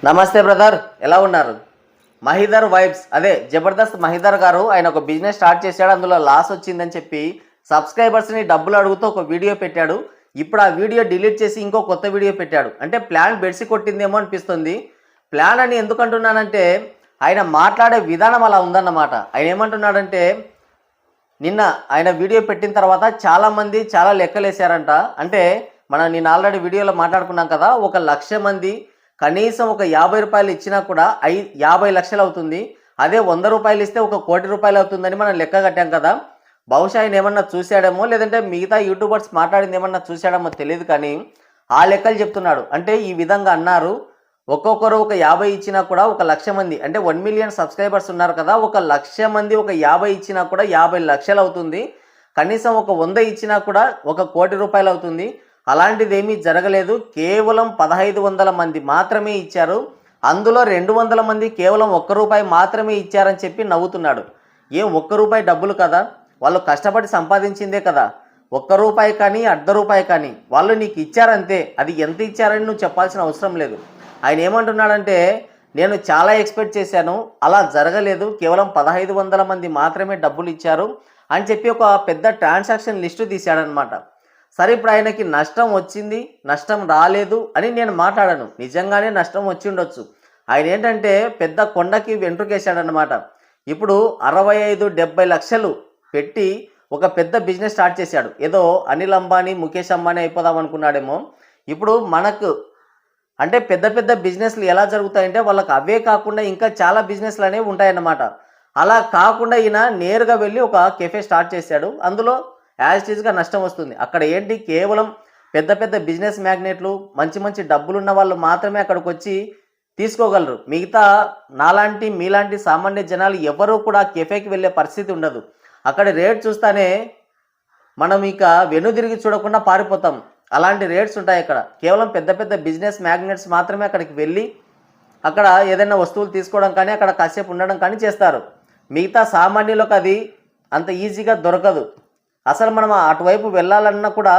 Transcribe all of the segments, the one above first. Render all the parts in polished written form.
నమస్తే బ్రదర్, ఎలా ఉన్నారు? మహిదర్ వైబ్స్ అదే జబర్దస్త్ మహిదర్ గారు ఆయన ఒక బిజినెస్ స్టార్ట్ చేశాడు. అందులో లాస్ వచ్చిందని చెప్పి సబ్స్క్రైబర్స్ని డబ్బులు అడుగుతూ ఒక వీడియో పెట్టాడు. ఇప్పుడు ఆ వీడియో డిలీట్ చేసి ఇంకో కొత్త వీడియో పెట్టాడు. అంటే ప్లాన్ బెడిసి కొట్టిందేమో అనిపిస్తుంది. ప్లాన్ అని ఎందుకు అంటున్నానంటే ఆయన మాట్లాడే విధానం అలా ఉందన్నమాట. ఆయన ఏమంటున్నాడంటే నిన్న ఆయన వీడియో పెట్టిన తర్వాత చాలామంది చాలా లెక్కలేసారంట. అంటే నిన్న ఆల్రెడీ వీడియోలో మాట్లాడుకున్నాం కదా, 1,00,000 మంది కనీసం ఒక 50 రూపాయలు ఇచ్చినా కూడా 50 లక్షలు అవుతుంది. అదే 100 రూపాయలు ఇస్తే 1,00,00,000 రూపాయలు అవుతుందని మనం లెక్క కట్టాం కదా. బహుశా ఆయన ఏమన్నా చూశాడేమో, లేదంటే మిగతా యూట్యూబర్స్ మాట్లాడింది ఏమన్నా చూశాడేమో తెలియదు, కానీ ఆ లెక్కలు చెప్తున్నాడు. అంటే ఈ విధంగా అన్నారు, ఒక్కొక్కరు ఒక 50 ఇచ్చినా కూడా 1,00,000 మంది అంటే 1 మిలియన్ సబ్స్క్రైబర్స్ ఉన్నారు కదా, 1,00,000 మంది ఒక 50 ఇచ్చినా కూడా 50 లక్షలు అవుతుంది. కనీసం ఒక 100 ఇచ్చినా కూడా 1,00,00,000 రూపాయలు అవుతుంది. అలాంటిది ఏమీ జరగలేదు. కేవలం 1,500 మంది మాత్రమే ఇచ్చారు. అందులో 200 మంది కేవలం ₹1 మాత్రమే ఇచ్చారని చెప్పి నవ్వుతున్నాడు. ఏం ₹1 డబ్బులు కదా, వాళ్ళు కష్టపడి సంపాదించిందే కదా. ₹1 కానీ ₹0.5 కానీ వాళ్ళు నీకు ఇచ్చారంతే. అది ఎంత ఇచ్చారని నువ్వు చెప్పాల్సిన అవసరం లేదు. ఆయన ఏమంటున్నాడంటే నేను చాలా ఎక్స్పెక్ట్ చేశాను, అలా జరగలేదు, కేవలం 1,500 మంది మాత్రమే డబ్బులు ఇచ్చారు అని చెప్పి ఒక పెద్ద ట్రాన్సాక్షన్ లిస్టు తీశాడనమాట. సరే, ఇప్పుడు ఆయనకి నష్టం వచ్చింది, నష్టం రాలేదు అని నేను మాట్లాడాను. నిజంగానే నష్టం వచ్చి ఉండొచ్చు. ఆయన ఏంటంటే పెద్ద కొండకి వెంట్రుకేశాడనమాట. ఇప్పుడు 65-70 లక్షలు పెట్టి ఒక పెద్ద బిజినెస్ స్టార్ట్ చేశాడు. ఏదో అనిల్ అంబానీ, ముఖేష్ అంబానీ అయిపోదాం అనుకున్నాడేమో. ఇప్పుడు మనకు అంటే పెద్ద పెద్ద బిజినెస్లు ఎలా జరుగుతాయంటే వాళ్ళకి అవే కాకుండా ఇంకా చాలా బిజినెస్లు అనేవి ఉంటాయన్నమాట. అలా కాకుండా ఈయన నేరుగా వెళ్ళి ఒక కెఫే స్టార్ట్ చేశాడు. అందులో యాజ్ టీజ్గా నష్టం వస్తుంది. అక్కడ ఏంటి, కేవలం పెద్ద పెద్ద బిజినెస్ మ్యాగ్నెట్లు, మంచి మంచి డబ్బులున్న వాళ్ళు మాత్రమే అక్కడికి వచ్చి తీసుకోగలరు. మిగతా నాలాంటి మీలాంటి సామాన్య జనాలు ఎవరూ కూడా కెఫేకి వెళ్ళే పరిస్థితి ఉండదు. అక్కడ రేట్ చూస్తానే మనం ఇక వెనుదిరిగి చూడకుండా పారిపోతాం. అలాంటి రేట్స్ ఉంటాయి అక్కడ. కేవలం పెద్ద పెద్ద బిజినెస్ మ్యాగ్నెట్స్ మాత్రమే అక్కడికి వెళ్ళి అక్కడ ఏదైనా వస్తువులు తీసుకోవడం కానీ అక్కడ కాసేపు ఉండడం కానీ చేస్తారు. మిగతా సామాన్యులకు అది అంత ఈజీగా దొరకదు. అసలు మనం అటువైపు వెళ్ళాలన్నా కూడా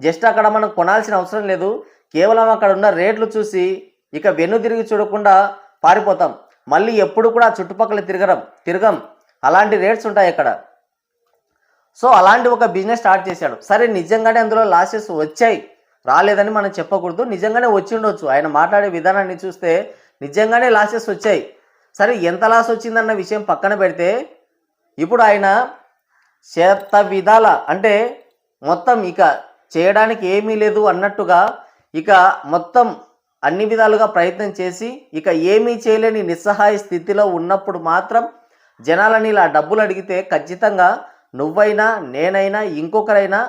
జస్ట్ అక్కడ మనం కొనాల్సిన అవసరం లేదు. కేవలం అక్కడ ఉన్న రేట్లు చూసి ఇక వెనుదిరిగి చూడకుండా పారిపోతాం. మళ్ళీ ఎప్పుడు కూడా చుట్టుపక్కల తిరగం. అలాంటి రేట్స్ ఉంటాయి అక్కడ. సో అలాంటి ఒక బిజినెస్ స్టార్ట్ చేశాడు. సరే, నిజంగానే అందులో లాసెస్ వచ్చాయి, రాలేదని మనం చెప్పకూడదు. నిజంగానే వచ్చి ఉండొచ్చు. ఆయన మాట్లాడే విధానాన్ని చూస్తే నిజంగానే లాసెస్ వచ్చాయి. సరే, ఎంత లాస్ వచ్చిందన్న విషయం పక్కన పెడితే ఇప్పుడు ఆయన శత విధాల అంటే మొత్తం ఇక చేయడానికి ఏమీ లేదు అన్నట్టుగా ఇక మొత్తం అన్ని విధాలుగా ప్రయత్నం చేసి ఇక ఏమీ చేయలేని నిస్సహాయ స్థితిలో ఉన్నప్పుడు మాత్రం జనాలని ఇలా డబ్బులు అడిగితే ఖచ్చితంగా నువ్వైనా నేనైనా ఇంకొకరైనా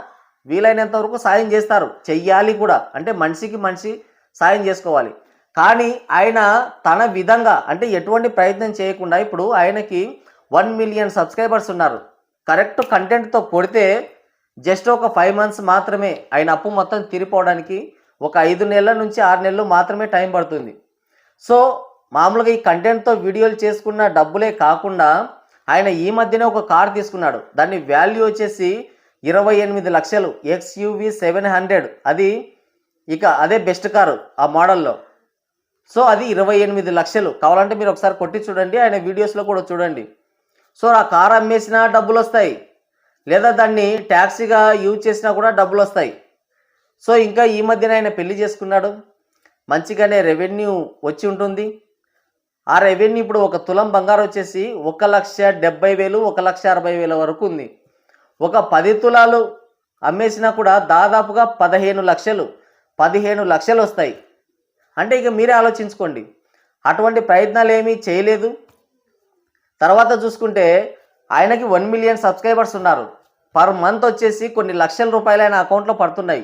వీలైనంత వరకు సాయం చేస్తారు, చెయ్యాలి కూడా. అంటే మనిషికి మనిషి సాయం చేసుకోవాలి. కానీ ఆయన తన విధంగా అంటే ఎటువంటి ప్రయత్నం చేయకుండా ఇప్పుడు ఆయనకి 1 మిలియన్ సబ్స్క్రైబర్స్ ఉన్నారు. కరెక్ట్ కంటెంట్తో కొడితే జస్ట్ ఒక 5 మంత్స్ మాత్రమే ఆయన అప్పు మొత్తం తీరిపోవడానికి, ఒక 5 నెలల నుంచి 6 నెలలు మాత్రమే టైం పడుతుంది. సో మామూలుగా ఈ కంటెంట్తో వీడియోలు చేసుకున్న డబ్బులే కాకుండా ఆయన ఈ మధ్యనే ఒక కార్ తీసుకున్నాడు. దాని వాల్యూ వచ్చేసి 28 లక్షలు, XUV 700. అది ఇక అదే బెస్ట్ కారు ఆ మోడల్లో. సో అది 28 లక్షలు. కావాలంటే మీరు ఒకసారి కొట్టి చూడండి, ఆయన వీడియోస్లో కూడా చూడండి. సో ఆ కార్ అమ్మేసినా డబ్బులు వస్తాయి, లేదా దాన్ని ట్యాక్సీగా యూజ్ చేసినా కూడా డబ్బులు వస్తాయి. సో ఇంకా ఈ మధ్యన ఆయన పెళ్లి చేసుకున్నాడు, మంచిగానే రెవెన్యూ వచ్చి ఉంటుంది. ఆ రెవెన్యూ ఇప్పుడు ఒక తులం బంగారం వచ్చేసి 1,70,000, 1,60,000 వరకు ఉంది. ఒక 10 తులాలు అమ్మేసినా కూడా దాదాపుగా 15 లక్షలు వస్తాయి. అంటే ఇక మీరే ఆలోచించుకోండి. అటువంటి ప్రయత్నాలు ఏమీ చేయలేదు. తర్వాత చూసుకుంటే ఆయనకి 1 మిలియన్ సబ్స్క్రైబర్స్ ఉన్నారు. పర్ మంత్ వచ్చేసి కొన్ని లక్షల రూపాయలు ఆయన అకౌంట్లో పడుతున్నాయి.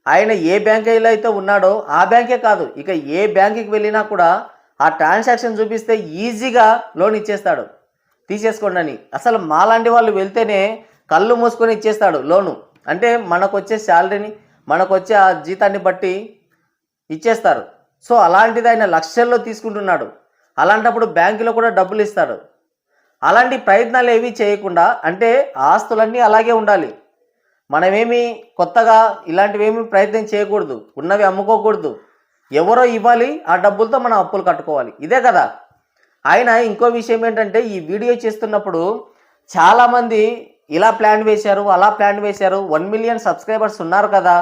ఆయన ఏ బ్యాంకులో అయితే ఉన్నాడో ఆ బ్యాంకే కాదు, ఇక ఏ బ్యాంకుకి వెళ్ళినా కూడా ఆ ట్రాన్సాక్షన్ చూపిస్తే ఈజీగా లోన్ ఇచ్చేస్తాడు, తీసేసుకోండి అని. అసలు మాలాంటి వాళ్ళు వెళ్తేనే కళ్ళు మూసుకొని ఇచ్చేస్తాడు లోను. అంటే మనకు వచ్చే శాలరీని, మనకు వచ్చే ఆ జీతాన్ని బట్టి ఇచ్చేస్తారు. సో అలాంటిది ఆయన లక్షల్లో తీసుకుంటున్నాడు. అలాంటప్పుడు బ్యాంకులో కూడా డబ్బులు ఇస్తాడు. అలాంటి ప్రయత్నాలు ఏవి చేయకుండా, అంటే ఆస్తులన్నీ అలాగే ఉండాలి, మనమేమి కొత్తగా ఇలాంటివేమీ ప్రయత్నం చేయకూడదు, ఉన్నవి అమ్ముకోకూడదు, ఎవరో ఇవ్వాలి, ఆ డబ్బులతో మనం అప్పులు కట్టుకోవాలి. ఇదే కదా. ఆయన ఇంకో విషయం ఏంటంటే ఈ వీడియో చేస్తున్నప్పుడు చాలామంది ఇలా ప్లాన్ వేశారు, అలా ప్లాన్ వేశారు. 1 మిలియన్ సబ్స్క్రైబర్స్ ఉన్నారు కదా,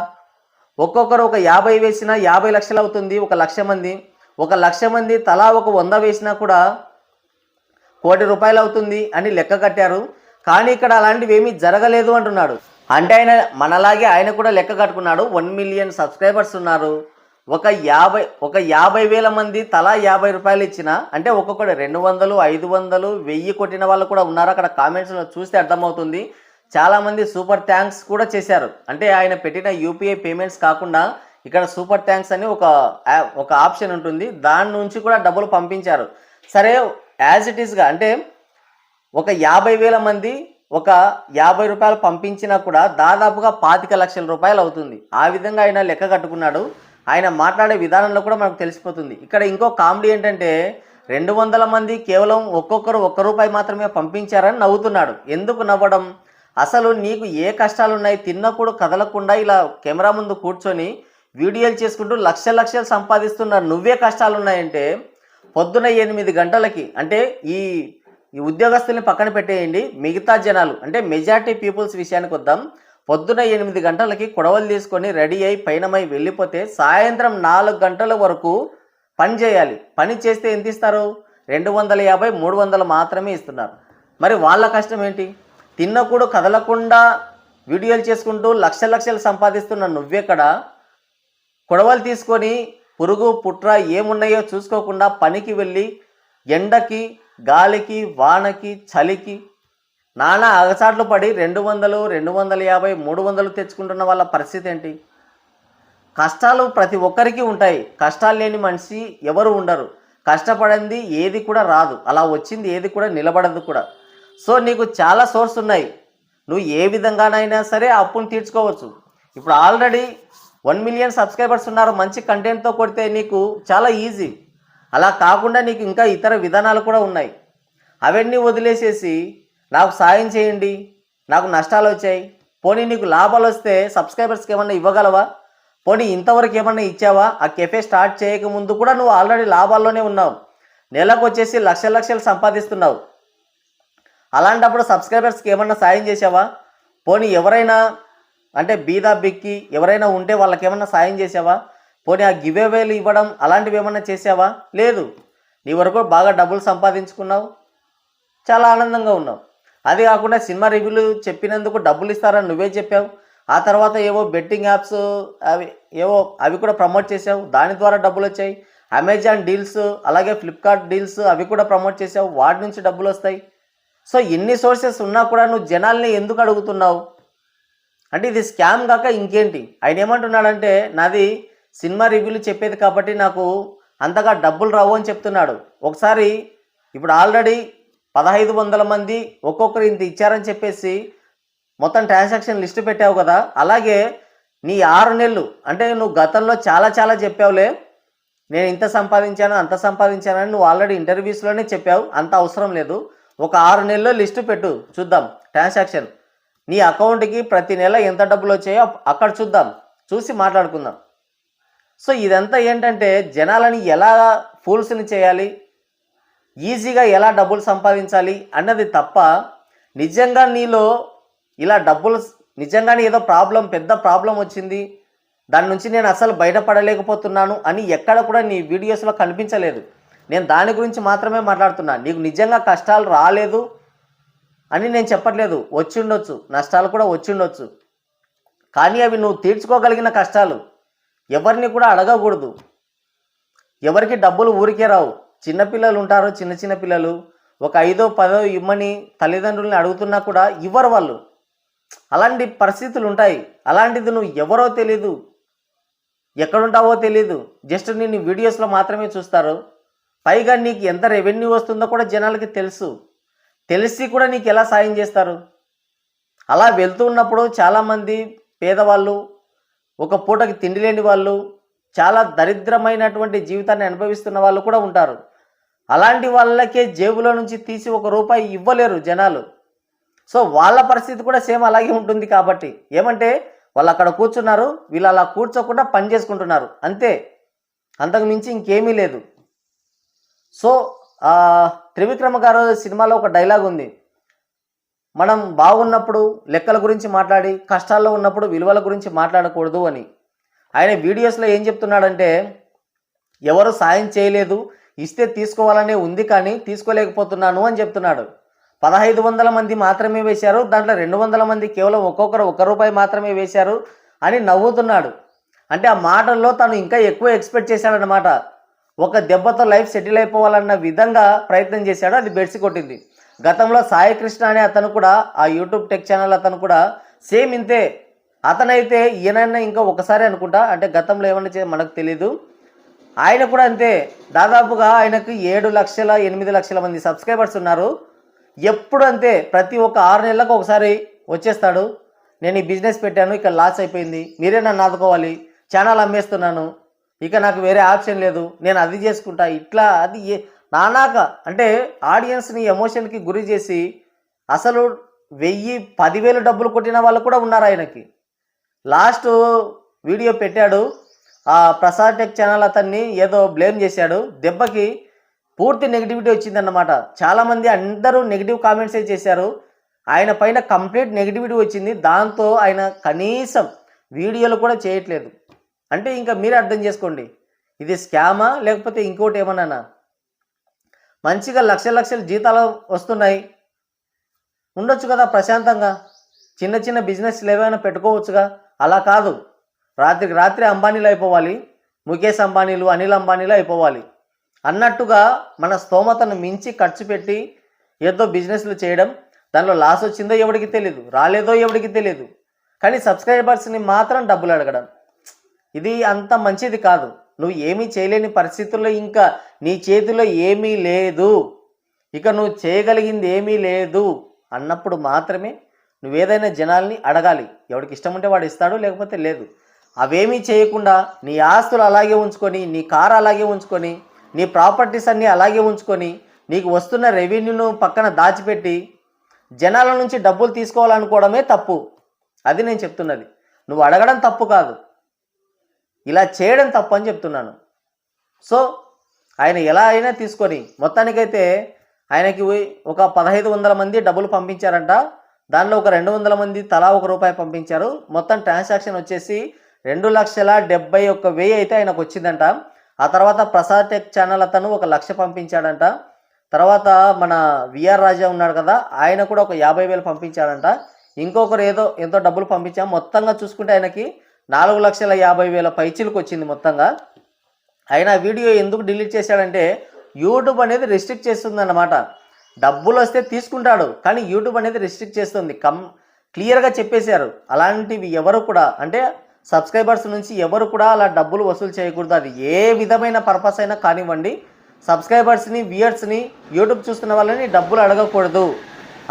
ఒక్కొక్కరు ఒక 50 వేసినా 50 లక్షలు అవుతుంది. 1,00,000 మంది, 1,00,000 మంది తలా ఒక 100 వేసినా కూడా ₹1,00,00,000 అవుతుంది అని లెక్క కట్టారు. కానీ ఇక్కడ అలాంటివి ఏమీ జరగలేదు అంటున్నాడు. అంటే ఆయన మనలాగే ఆయన కూడా లెక్క కట్టుకున్నాడు. 1 మిలియన్ సబ్స్క్రైబర్స్ ఉన్నారు. ఒక 50,000 మంది తలా ₹50 ఇచ్చిన, అంటే ఒక్కొక్కడు 200, 500, 1000 కొట్టిన వాళ్ళు కూడా ఉన్నారు. అక్కడ కామెంట్స్లో చూస్తే అర్థమవుతుంది. చాలామంది సూపర్ థ్యాంక్స్ కూడా చేశారు. అంటే ఆయన పెట్టిన యూపీఐ పేమెంట్స్ కాకుండా ఇక్కడ సూపర్ థ్యాంక్స్ అని ఒక ఆప్షన్ ఉంటుంది, దాని నుంచి కూడా డబ్బులు పంపించారు. సరే, యాజ్ ఇట్ ఈస్గా అంటే ఒక 50,000 మంది ఒక ₹50 పంపించినా కూడా దాదాపుగా 25 లక్షల రూపాయలు అవుతుంది. ఆ విధంగా ఆయన లెక్క కట్టుకున్నాడు. ఆయన మాట్లాడే విధానంలో కూడా మనకు తెలిసిపోతుంది. ఇక్కడ ఇంకో కామెడీ ఏంటంటే 200 మంది కేవలం ఒక్కొక్కరు ₹1 మాత్రమే పంపించారని నవ్వుతున్నాడు. ఎందుకు నవ్వడం? అసలు నీకు ఏ కష్టాలు ఉన్నాయి? తిన్నప్పుడు కదలకుండా ఇలా కెమెరా ముందు కూర్చొని వీడియోలు చేసుకుంటూ లక్షలు సంపాదిస్తున్న నువ్వే కష్టాలు ఉన్నాయంటే, పొద్దున 8 గంటలకి, అంటే ఈ ఉద్యోగస్తుల్ని పక్కన పెట్టేయండి, మిగతా జనాలు అంటే మెజారిటీ పీపుల్స్ విషయానికి వద్దాం. పొద్దున 8 గంటలకి కొడవలు తీసుకొని రెడీ అయి పైనమై వెళ్ళిపోతే సాయంత్రం 4 గంటల వరకు పని చేయాలి. పని చేస్తే ఎంత ఇస్తారు? 250, 300 మాత్రమే ఇస్తున్నారు. మరి వాళ్ళ కష్టం ఏంటి? తిన్నప్పుడు కదలకుండా వీడియోలు చేసుకుంటూ లక్షలు సంపాదిస్తున్న నువ్వెక్కడ కొడవలు తీసుకొని పురుగు పుట్ర ఏమున్నాయో చూసుకోకుండా పనికి వెళ్ళి ఎండకి, గాలికి, వానకి, చలికి నానా అగచాట్లు పడి 200, 250, 300 తెచ్చుకుంటున్న వాళ్ళ పరిస్థితి ఏంటి? కష్టాలు ప్రతి ఒక్కరికి ఉంటాయి. కష్టాలు లేని మనిషి ఎవరు ఉండరు. కష్టపడింది ఏది కూడా రాదు, అలా వచ్చింది ఏది కూడా నిలబడదు కూడా. సో నీకు చాలా సోర్స్ ఉన్నాయి. నువ్వు ఏ విధంగానైనా సరే అప్పును తీర్చుకోవచ్చు. ఇప్పుడు ఆల్రెడీ 1 మిలియన్ సబ్స్క్రైబర్స్ ఉన్నారు. మంచి కంటెంట్తో కొడితే నీకు చాలా ఈజీ. అలా కాకుండా నీకు ఇంకా ఇతర విధానాలు కూడా ఉన్నాయి. అవన్నీ వదిలేసేసి నాకు సాయం చేయండి, నాకు నష్టాలు వచ్చాయి, పోనీ నీకు లాభాలు వస్తే సబ్స్క్రైబర్స్కి ఏమన్నా ఇవ్వగలవా? పోనీ ఇంతవరకు ఏమన్నా ఇచ్చావా? ఆ కెఫే స్టార్ట్ చేయకముందు కూడా నువ్వు ఆల్రెడీ లాభాల్లోనే ఉన్నావు. నెలకు వచ్చేసి లక్షలు సంపాదిస్తున్నావు. అలాంటప్పుడు సబ్స్క్రైబర్స్కి ఏమన్నా సాయం చేసావా? పోనీ ఎవరైనా అంటే బీదా బిక్కి ఎవరైనా ఉంటే వాళ్ళకి ఏమన్నా సాయం చేసావా? పోనీ ఆ గివ్ అవేలు ఇవ్వడం అలాంటివి ఏమన్నా చేసావా? లేదు. నీ వరకు బాగా డబ్బులు సంపాదించుకున్నావు, చాలా ఆనందంగా ఉన్నావు. అది కాకుండా సినిమా రివ్యూలు చెప్పినందుకు డబ్బులు ఇస్తారని నువ్వే చెప్పావు. ఆ తర్వాత ఏవో బెట్టింగ్ యాప్స్ అవి కూడా ప్రమోట్ చేసావు, దాని ద్వారా డబ్బులు వచ్చాయి. అమెజాన్ డీల్స్, అలాగే ఫ్లిప్కార్ట్ డీల్స్ అవి కూడా ప్రమోట్ చేసావు, వాటి నుంచి డబ్బులు వస్తాయి. సో ఎన్ని సోర్సెస్ ఉన్నా కూడా నువ్వు జనాల్ని ఎందుకు అడుగుతున్నావు? అంటే ఇది స్కామ్ కాక ఇంకేంటి? ఆయన ఏమంటున్నాడంటే నాది సినిమా రివ్యూలు చెప్పేది కాబట్టి నాకు అంతగా డబ్బులు రావు అని చెప్తున్నాడు. ఒకసారి ఇప్పుడు ఆల్రెడీ 1,500 మంది ఒక్కొక్కరు ఇంత ఇచ్చారని చెప్పేసి మొత్తం ట్రాన్సాక్షన్ లిస్టు పెట్టావు కదా, అలాగే నీ 6 నెలలు అంటే నువ్వు గతంలో చాలా చెప్పావులే, నేను ఇంత సంపాదించాను అంత సంపాదించానని నువ్వు ఆల్రెడీ ఇంటర్వ్యూస్లోనే చెప్పావు. అంత అవసరం లేదు. ఒక 6 నెలల్లో లిస్టు పెట్టు, చూద్దాం ట్రాన్సాక్షన్. నీ అకౌంట్కి ప్రతి నెల ఎంత డబ్బులు వచ్చాయో అక్కడ చూద్దాం, చూసి మాట్లాడుకుందాం. సో ఇదంతా ఏంటంటే జనాలని ఎలా ఫూల్స్ని చేయాలి, ఈజీగా ఎలా డబ్బులు సంపాదించాలి అన్నది తప్ప, నిజంగా నీలో ఇలా డబ్బులు నిజంగానే ఏదో పెద్ద ప్రాబ్లం వచ్చింది, దాని నుంచి నేను అసలు బయటపడలేకపోతున్నాను అని ఎక్కడ కూడా నీ వీడియోస్లో కనిపించలేదు. నేను దాని గురించి మాత్రమే మాట్లాడుతున్నాను. నీకు నిజంగా కష్టాలు రాలేదు అని నేను చెప్పట్లేదు. వచ్చిండొచ్చు, నష్టాలు కూడా వచ్చిండొచ్చు, కానీ అవి నువ్వు తీర్చుకోగలిగిన కష్టాలు. ఎవరిని కూడా అడగకూడదు. ఎవరికి డబ్బులు ఊరికే రావు. చిన్నపిల్లలు ఉంటారు, చిన్న పిల్లలు ఒక 5, 10 ఇమ్మని తల్లిదండ్రులని అడుగుతున్నా కూడా ఇవ్వరు వాళ్ళు. అలాంటి పరిస్థితులు ఉంటాయి. అలాంటిది నువ్వు ఎవరో తెలీదు, ఎక్కడుంటావో తెలీదు, జస్ట్ నేను వీడియోస్లో మాత్రమే చూస్తారు. పైగా నీకు ఎంత రెవెన్యూ వస్తుందో కూడా జనాలకి తెలిసి కూడా నీకు ఎలా సాయం చేస్తారు? అలా వెళ్తూ ఉన్నప్పుడు చాలామంది పేదవాళ్ళు, ఒక పూటకి తిండి లేని వాళ్ళు, చాలా దరిద్రమైనటువంటి జీవితాన్ని అనుభవిస్తున్న వాళ్ళు కూడా ఉంటారు. అలాంటి వాళ్ళకే జేబులో నుంచి తీసి ₹1 ఇవ్వలేరు జనాలు. సో వాళ్ళ పరిస్థితి కూడా సేమ్ అలాగే ఉంటుంది. కాబట్టి ఏమంటే వాళ్ళు అక్కడ కూర్చున్నారు, వీళ్ళు అలా కూర్చోకుండా పని చేసుకుంటున్నారు అంతే. అంతకు మించి ఇంకేమీ లేదు. సో త్రివిక్రమ గారు సినిమాలో ఒక డైలాగ్ ఉంది, మనం బాగున్నప్పుడు లెక్కల గురించి మాట్లాడి కష్టాల్లో ఉన్నప్పుడు విలువల గురించి మాట్లాడకూడదు అని. ఆయన వీడియోస్లో ఏం చెప్తున్నాడంటే, ఎవరు సాయం చేయలేదు, ఇస్తే తీసుకోవాలనే ఉంది కానీ తీసుకోలేకపోతున్నాను అని చెప్తున్నాడు. 1500 మంది మాత్రమే వేశారు, దాంట్లో 200 మంది కేవలం ఒక్కొక్కరు ₹1 మాత్రమే వేశారు అని నవ్వుతున్నాడు. అంటే ఆ మాటల్లో తను ఇంకా ఎక్కువ ఎక్స్పెక్ట్ చేశాడనమాట. ఒక దెబ్బతో లైఫ్ సెటిల్ అయిపోవాలన్న విధంగా ప్రయత్నం చేశాడు, అది బెడ్సి కొట్టింది. గతంలో సాయి కృష్ణ అనే అతను కూడా, ఆ యూట్యూబ్ టెక్ ఛానల్ అతను కూడా సేమ్ ఇంతే. అతనైతే ఈయనైనా ఇంకా ఒకసారి అనుకుంటా, అంటే గతంలో ఏమన్నా మనకు తెలీదు, ఆయన కూడా అంతే. దాదాపుగా ఆయనకు 7 లక్షల 8 లక్షల మంది సబ్స్క్రైబర్స్ ఉన్నారు. ఎప్పుడు అంతే, ప్రతి ఒక్క 6 నెలలకు ఒకసారి వచ్చేస్తాడు, నేను ఈ బిజినెస్ పెట్టాను, ఇక లాస్ అయిపోయింది, మీరే నన్ను ఆదుకోవాలి, ఛానల్ అమ్మేస్తున్నాను, ఇక నాకు వేరే ఆప్షన్ లేదు, నేను అది చేసుకుంటా, ఇట్లా అది నానాక అంటే ఆడియన్స్ని ఎమోషన్కి గురి చేసి అసలు 1000 10,000 డబ్బులు కొట్టిన వాళ్ళు కూడా ఉన్నారు ఆయనకి. లాస్ట్ వీడియో పెట్టాడు, ఆ ప్రసాద్ టెక్ ఛానల్ అతన్ని ఏదో బ్లేమ్ చేశాడు, దెబ్బకి పూర్తి నెగిటివిటీ వచ్చిందన్నమాట. చాలామంది అందరూ నెగిటివ్ కామెంట్సే చేశారు, ఆయన పైన కంప్లీట్ నెగిటివిటీ వచ్చింది. దాంతో ఆయన కనీసం వీడియోలు కూడా చేయట్లేదు. అంటే ఇంకా మీరే అర్థం చేసుకోండి, ఇది స్కామా లేకపోతే ఇంకోటి ఏమన్నా. మంచిగా లక్షల జీతాలు వస్తున్నాయి, ఉండొచ్చు కదా ప్రశాంతంగా, చిన్న చిన్న బిజినెస్లు ఏమైనా పెట్టుకోవచ్చుగా. అలా కాదు, రాత్రికి రాత్రి అంబానీలు అయిపోవాలి, ముఖేష్ అంబానీలు, అనిల్ అంబానీలు అయిపోవాలి అన్నట్టుగా మన స్తోమతను మించి ఖర్చు పెట్టి ఏదో బిజినెస్లు చేయడం, దానిలో లాస్ వచ్చిందో ఎవరికి తెలియదు, రాలేదో ఎవరికి తెలియదు, కానీ సబ్స్క్రైబర్స్ని మాత్రం డబ్బులు అడగడం, ఇది అంత మంచిది కాదు. నువ్వు ఏమీ చేయలేని పరిస్థితుల్లో, ఇంకా నీ చేతిలో ఏమీ లేదు, ఇక నువ్వు చేయగలిగింది ఏమీ లేదు అన్నప్పుడు మాత్రమే నువ్వేదైనా జనాల్ని అడగాలి. ఎవరికి ఇష్టం ఉంటే వాడు ఇస్తాడు, లేకపోతే లేదు. అవేమీ చేయకుండా నీ ఆస్తులు అలాగే ఉంచుకొని, నీ కారు అలాగే ఉంచుకొని, నీ ప్రాపర్టీస్ అన్నీ అలాగే ఉంచుకొని, నీకు వస్తున్న రెవెన్యూను పక్కన దాచిపెట్టి జనాల నుంచి డబ్బులు తీసుకోవాలనుకోవడమే తప్పు. అది నేను చెప్తున్నది. నువ్వు అడగడం తప్పు కాదు, ఇలా చేయడం తప్పు అని చెప్తున్నాను. సో ఆయన ఎలా అయినా తీసుకొని, మొత్తానికైతే ఆయనకి ఒక 1500 మంది డబ్బులు పంపించారంట. దానిలో ఒక 200 మంది తలా ₹1 పంపించారు. మొత్తం ట్రాన్సాక్షన్ వచ్చేసి 2,71,000 అయితే ఆయనకు వచ్చిందంట. ఆ తర్వాత ప్రసాద్ టెక్ ఛానల్ అతను 1 లక్ష పంపించాడంట. తర్వాత మన విఆర్ రాజా ఉన్నాడు కదా, ఆయన కూడా ఒక 50,000 పంపించాడంట. ఇంకొకరు ఎంతో డబ్బులు పంపించాం. మొత్తంగా చూసుకుంటే ఆయనకి 4,50,000 పైచిలకు వచ్చింది మొత్తంగా. ఆయన వీడియో ఎందుకు డిలీట్ చేశాడంటే, యూట్యూబ్ అనేది రిస్ట్రిక్ట్ చేస్తుంది అన్నమాట. డబ్బులు వస్తే తీసుకుంటాడు, కానీ యూట్యూబ్ అనేది రిస్ట్రిక్ట్ చేస్తుంది. క్లియర్గా చెప్పేశారు, అలాంటివి ఎవరు కూడా, అంటే సబ్స్క్రైబర్స్ నుంచి ఎవరు కూడా అలా డబ్బులు వసూలు చేయకూడదు. అది ఏ విధమైన పర్పస్ అయినా కానివ్వండి, సబ్స్క్రైబర్స్ని, వ్యూయర్స్ని, యూట్యూబ్ చూస్తున్న వాళ్ళని డబ్బులు అడగకూడదు.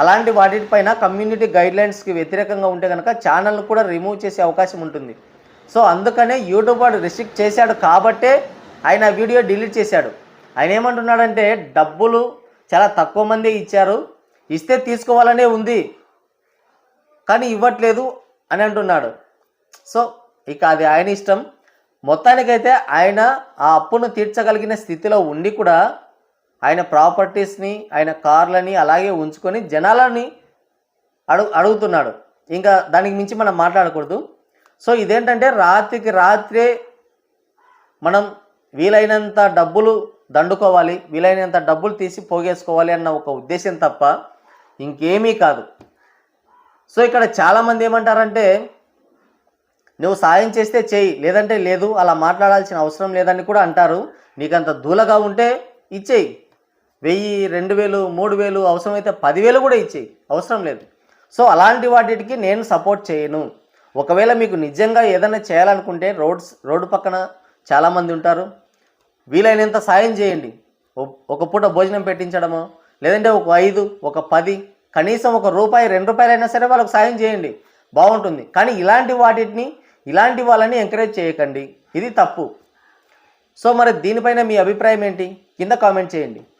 అలాంటి వాటిపైన కమ్యూనిటీ గైడ్లైన్స్కి వ్యతిరేకంగా ఉంటే కనుక ఛానల్ను కూడా రిమూవ్ చేసే అవకాశం ఉంటుంది. సో అందుకనే యూట్యూబ్ వాడు రిస్ట్రిక్ట్ చేశాడు కాబట్టే ఆయన వీడియో డిలీట్ చేశాడు. ఆయన ఏమంటున్నాడంటే, డబ్బులు చాలా తక్కువ మంది ఇచ్చారు, ఇస్తే తీసుకోవాలనే ఉంది కానీ ఇవ్వట్లేదు అని అంటున్నాడు. సో ఇక అది ఆయన ఇష్టం. మొత్తానికైతే ఆయన ఆ అప్పును తీర్చగలిగిన స్థితిలో ఉండి కూడా ఆయన ప్రాపర్టీస్ని, ఆయన కార్లని అలాగే ఉంచుకొని జనాలని అడుగుతున్నాడు. ఇంకా దానికి మించి మనం మాట్లాడకూడదు. సో ఇదేంటంటే, రాత్రికి రాత్రే మనం వీలైనంత డబ్బులు దండుకోవాలి, వీలైనంత డబ్బులు తీసి పోగేసుకోవాలి అన్న ఒక ఉద్దేశం తప్ప ఇంకేమీ కాదు. సో ఇక్కడ చాలామంది ఏమంటారంటే, నువ్వు సాయం చేస్తే చేయి, లేదంటే లేదు, అలా మాట్లాడాల్సిన అవసరం లేదని కూడా అంటారు. నీకంత దూలగా ఉంటే ఇచ్చేయి, 1000, 2000, 3000, అవసరమైతే 10,000 కూడా ఇచ్చేయి, అవసరం లేదు. సో అలాంటి వాటికి నేను సపోర్ట్ చేయను. ఒకవేళ మీకు నిజంగా ఏదైనా చేయాలనుకుంటే రోడ్డు పక్కన చాలామంది ఉంటారు, వీలైనంత సాయం చేయండి. ఒక పూట భోజనం పెట్టించడమో, లేదంటే ఒక 5, ఒక 10, కనీసం ₹1, ₹2 అయినా సరే వాళ్ళకు సాయం చేయండి, బాగుంటుంది. కానీ ఇలాంటి వాళ్ళని ఎంకరేజ్ చేయకండి, ఇది తప్పు. సో మరి దీనిపైన మీ అభిప్రాయం ఏంటి? కింద కామెంట్ చేయండి.